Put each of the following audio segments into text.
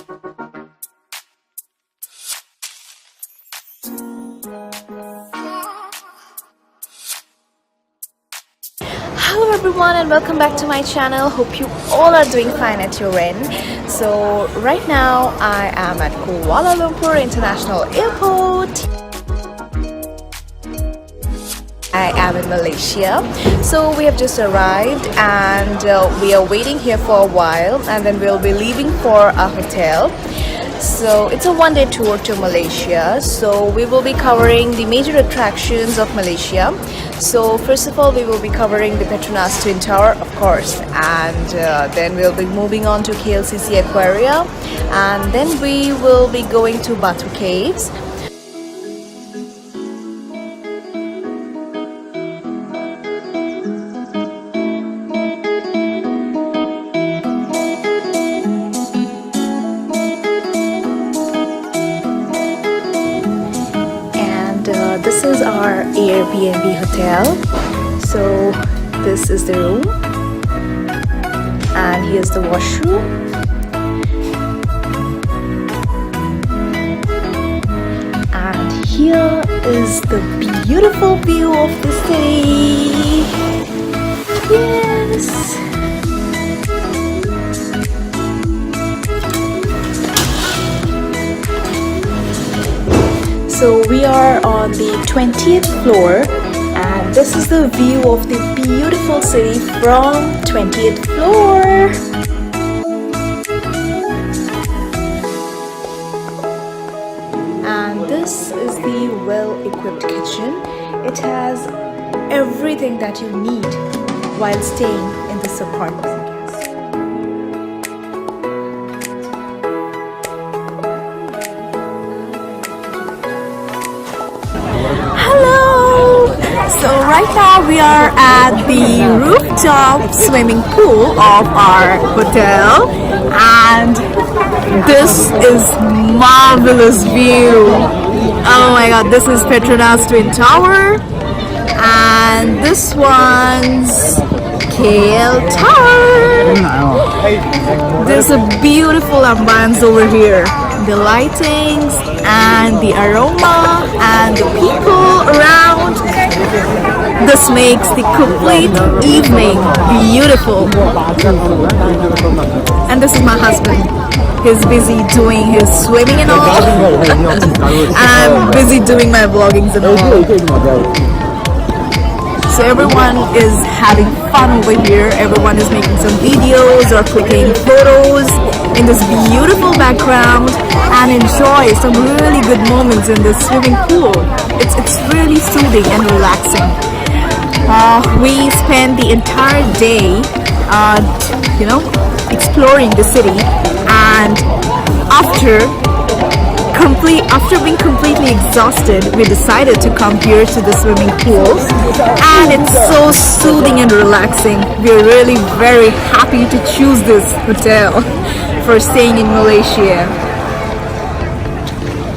Hello everyone and welcome back to my channel. Hope you all are doing fine at your end. So right now I am at Kuala Lumpur International Airport. I am in Malaysia. So we have just arrived and we are waiting here for a while, and then we'll be leaving for a hotel. So it's a one-day tour to Malaysia. So we will be covering the major attractions of Malaysia. So first of all, we will be covering the Petronas Twin Tower, of course, and then we'll be moving on to KLCC Aquaria, and then we will be going to Batu Caves. This is our Airbnb hotel. So this is the room, and here's the washroom, and here is the beautiful view of the city. Yes. So we are on the 20th floor, and this is the view of the beautiful city from 20th floor. And this is the well-equipped kitchen. It has everything that you need while staying in this apartment. So right now we are at the rooftop swimming pool of our hotel, and this is marvelous view. Oh my god, this is Petronas Twin Tower, and this one's KL Tower. There's a beautiful ambience over here. The lightings and the aroma and the people around. This makes the complete evening beautiful. And this is my husband. He's busy doing his swimming and all. And I'm busy doing my vloggings and all. So everyone is having fun over here. Everyone is making some videos or clicking photos in this beautiful background and enjoy some really good moments in this swimming pool. It's really soothing and relaxing. We spend the entire day, exploring the city, and after being completely exhausted, we decided to come here to the swimming pool, and it's so soothing and relaxing. We're really very happy to choose this hotel for staying in Malaysia.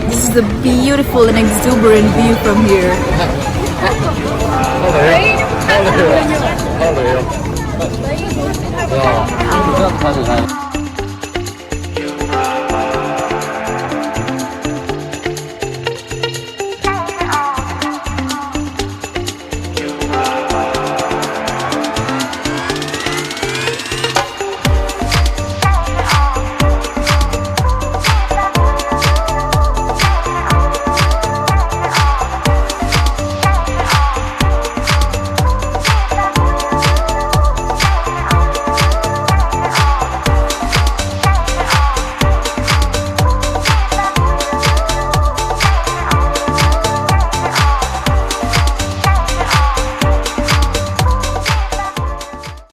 This is the beautiful and exuberant view from here. Hello.